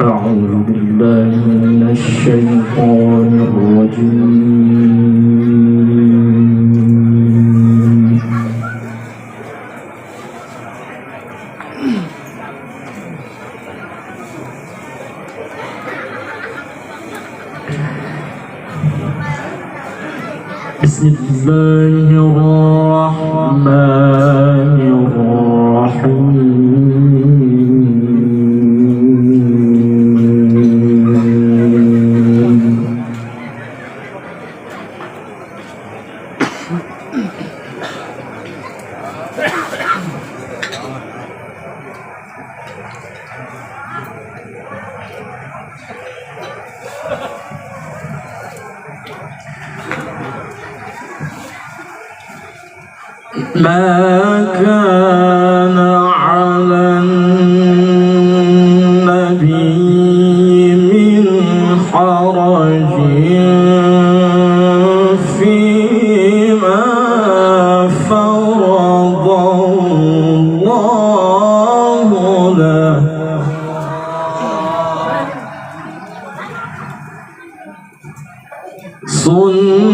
أعوذ بالله من الشيطان الرجيم. بسم الله الرحمن الرحيم. ما كان على النبي من حرج فيما فرض الله له سنة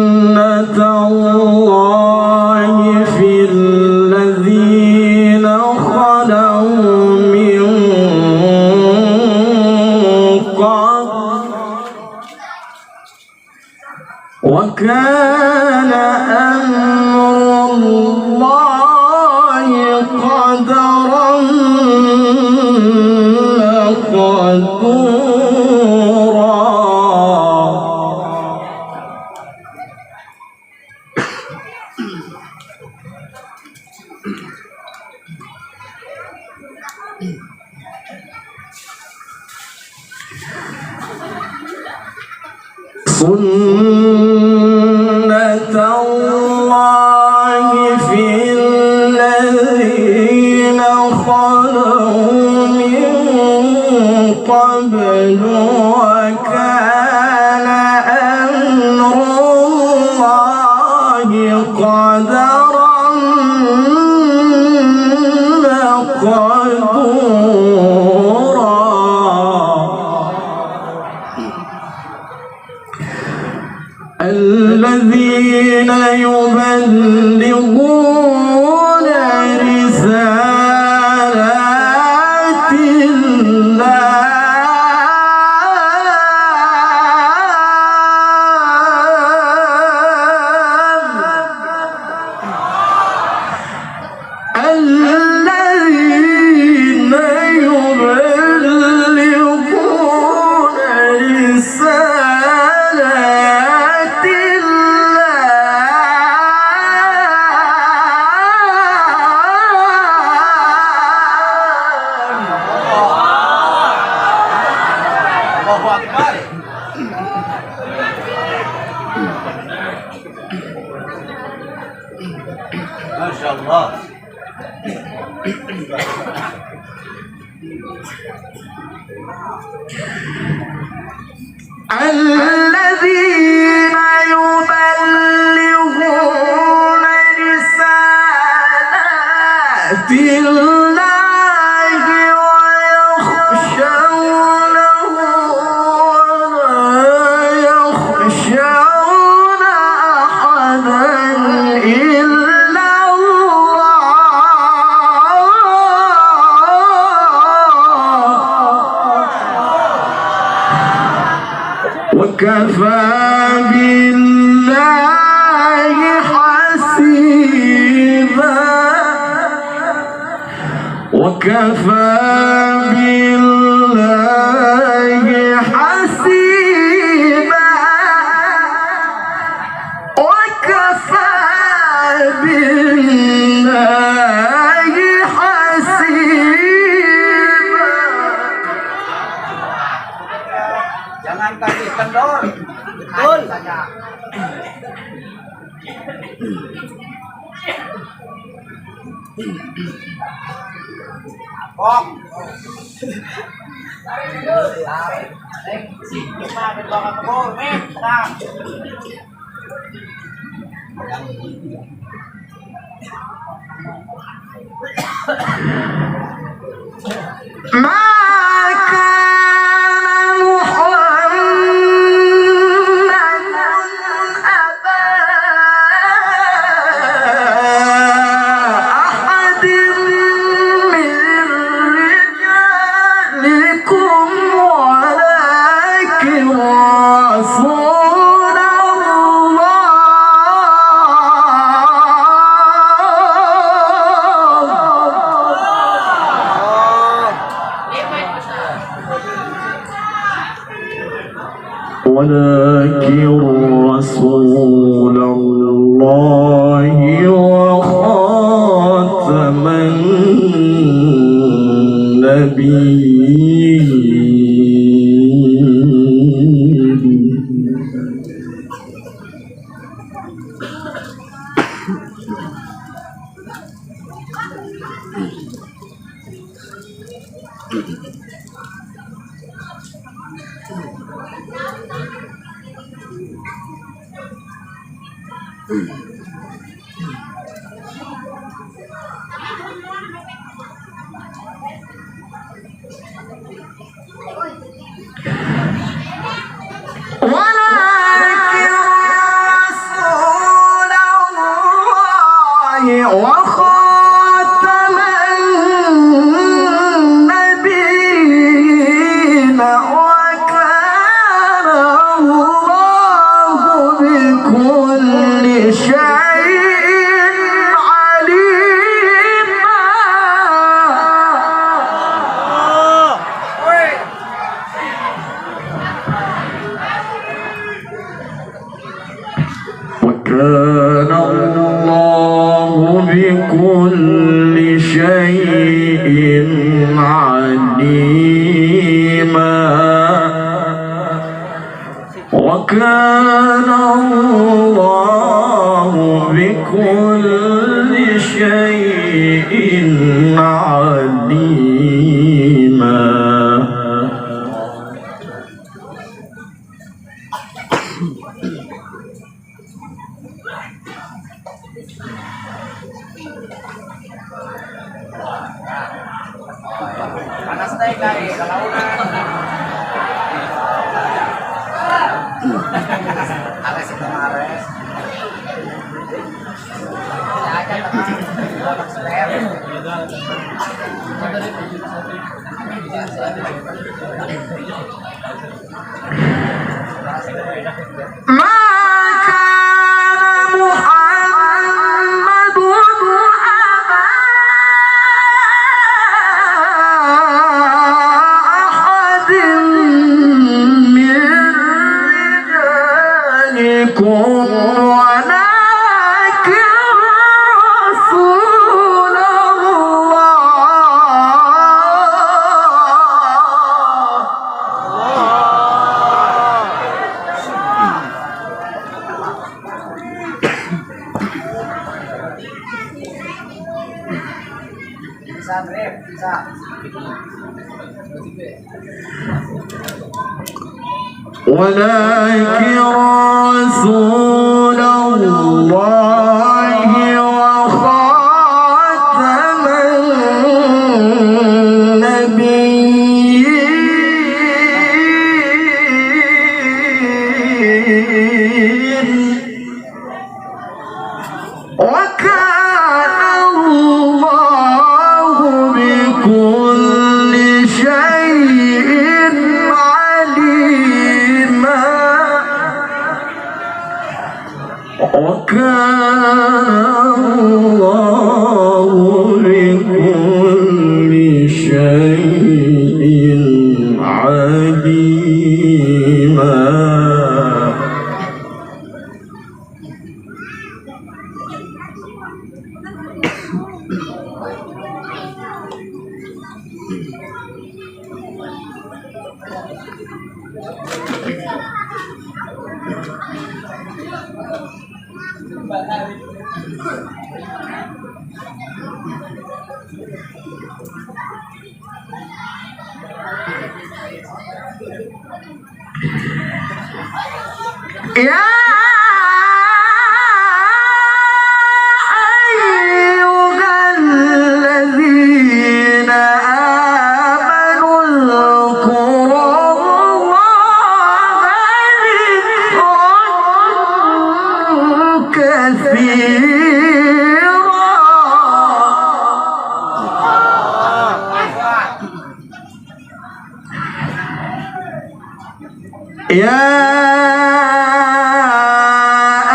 سنة الله في الذين خلوا من قبل وكان أمر الله قدرا مقدورا. سنة الله في الذين خلوا من قبل وكان أمر الله قدرا مقدورا. الذين يبلغون رسالات الله الذين يبلغون رسالات الله أكبر. ما شاء الله. الذين يبلغون رسالات الله ويخشونه ولا يخشون أحدا إلا وكفى بالله حسيبا. وكفى بالله حسيبا. وكفى بالله حسيبا. Jangan kasih kendor. Betul. Con. ولكن رسول الله وخاتم النبيين. وخاتم النبيين وكان الله بكل شيء عليما. وكان الله بكل شيء عليما. وكان الله بكل شيء عليما. Panas deh guys, kelaunan. Ares itu Ares. Aja ولكن رسول الله وخاتم النبيين. وكان الله بكل شيء عليما. وكان الله بكل شيء عليما. يا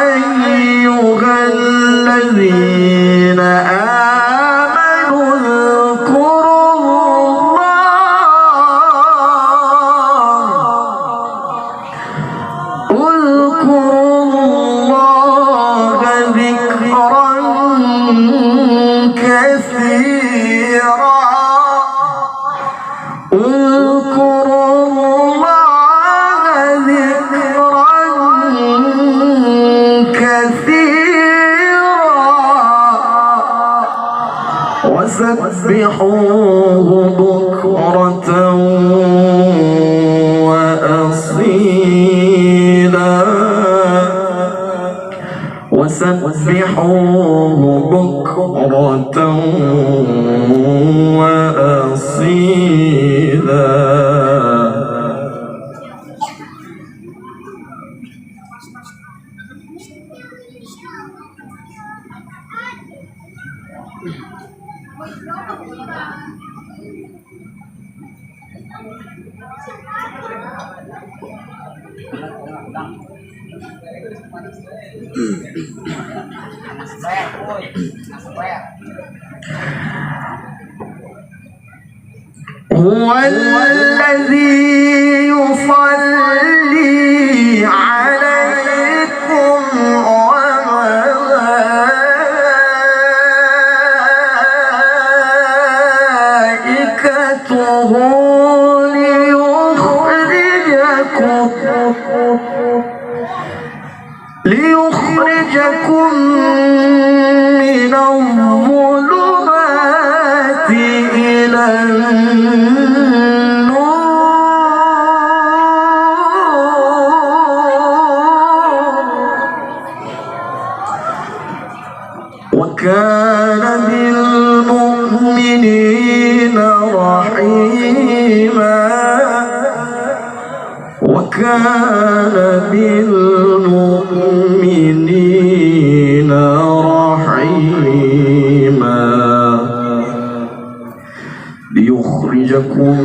أيها الذين آمنوا اذكروا الله ذكرا كثيرا وسبحوه بكرة وأصيلا وسبحوه بكرة وأصيلا هو الذي يصلي عليكم وملائكته ليخرجكم من الظلمات إلى النور وكان بالمؤمنين رحيما وكان بالمؤمنين رحيما ليخرجكم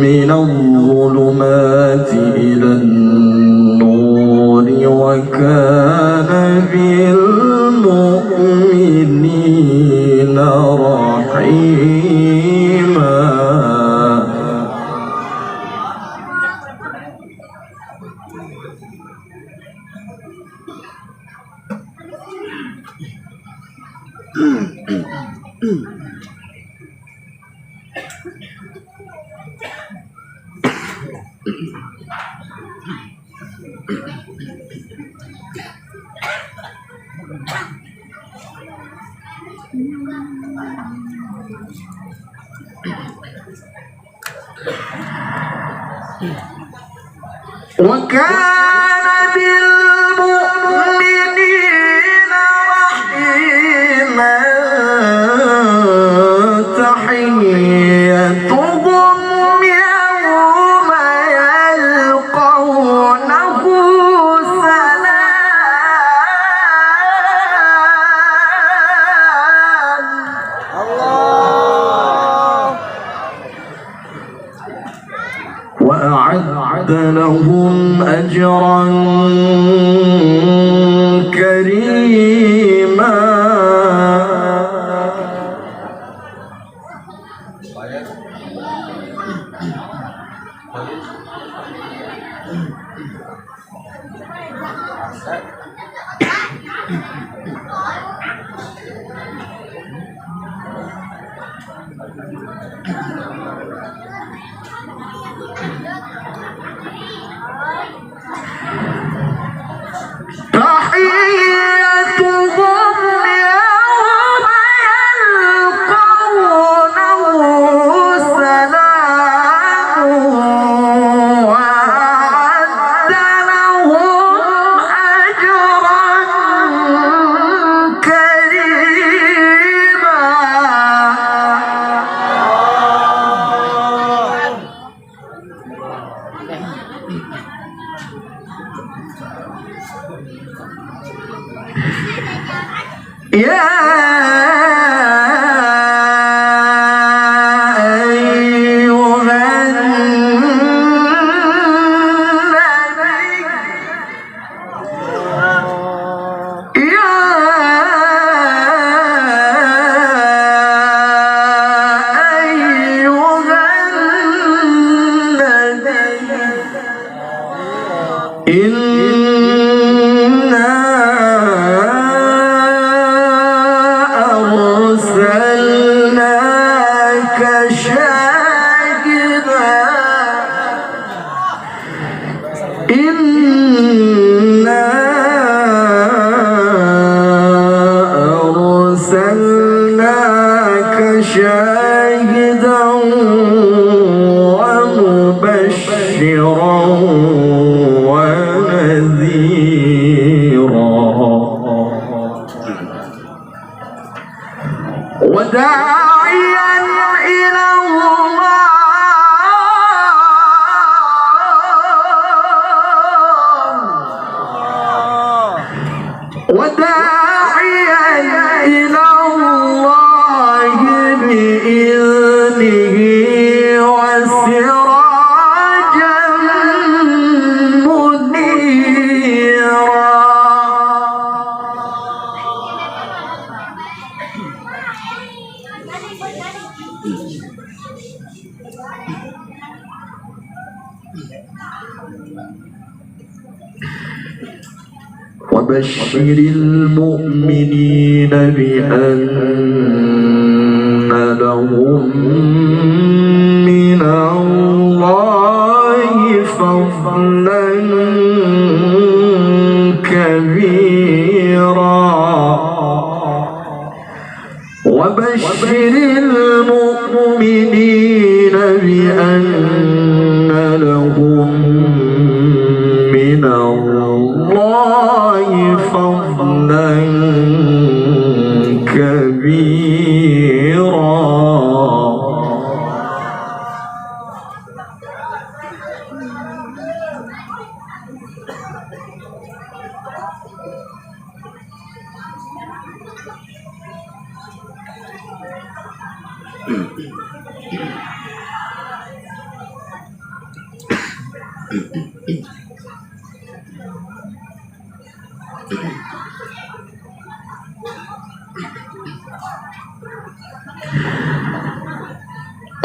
من الظلمات إلى النور وكان بالمؤمنين رحيما وكان بالمؤمنين رحيما تحيتهم يوم يلقونه سلام وأعد لهم أجرا كريما شاهدا ومبشرا ونذيرا وداعيا إلى الله بإذنه وسراجا منيرا وبشر المؤمنين بأن لهم من الله فضلا كبيرا وبشر المؤمنين بأن لهم من الله فضلا كبيرا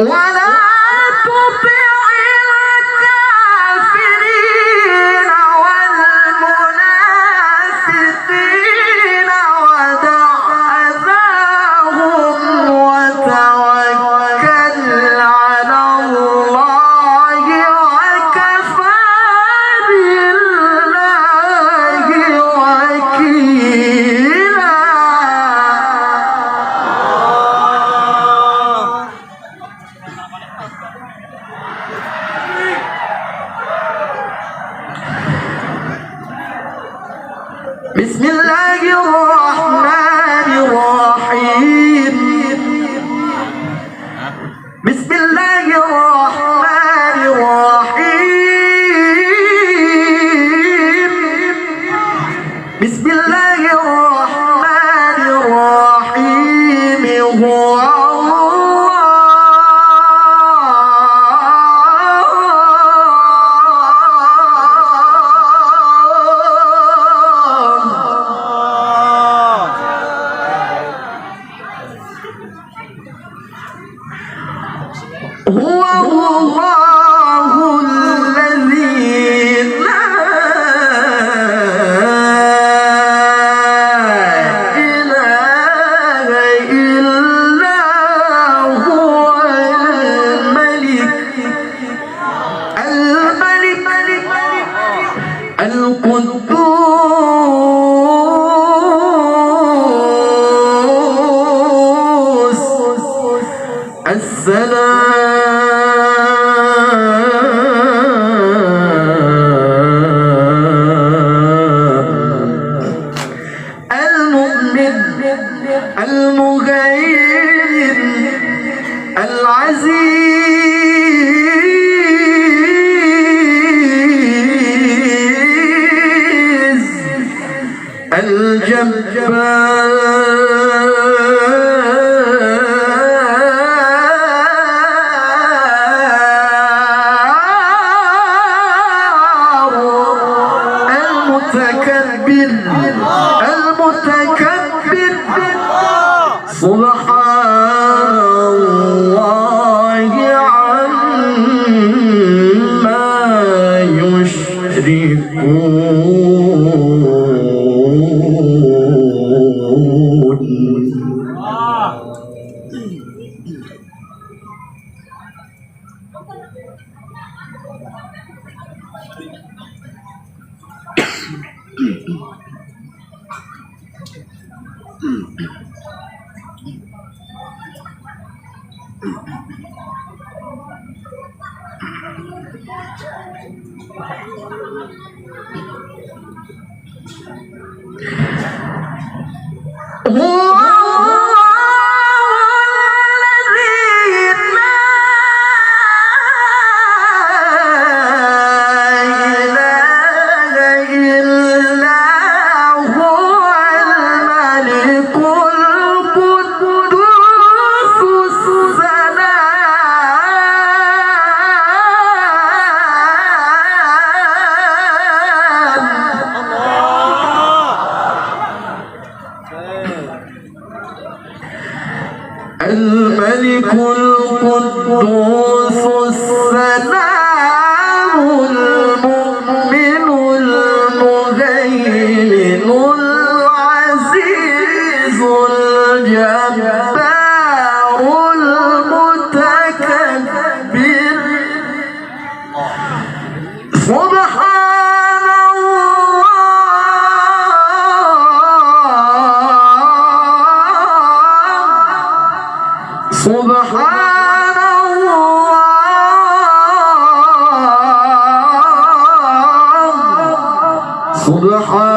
ولا تطع الكافرين والمنافقين ودع أذاهم وتوكل على الله وكفى بالله وكيلا بسم الله الرحمن الرحيم بسم الله الرحمن الرحيم بسم الله الرحمن الرحيم هو هو الله الذي لا إله إلا هو الملك القدوس المهيمن العزيز الجبار سبحان الله عما الملك القدوس السلام المؤمن المهيمن العزيز الجبار المتكبر سبحان الله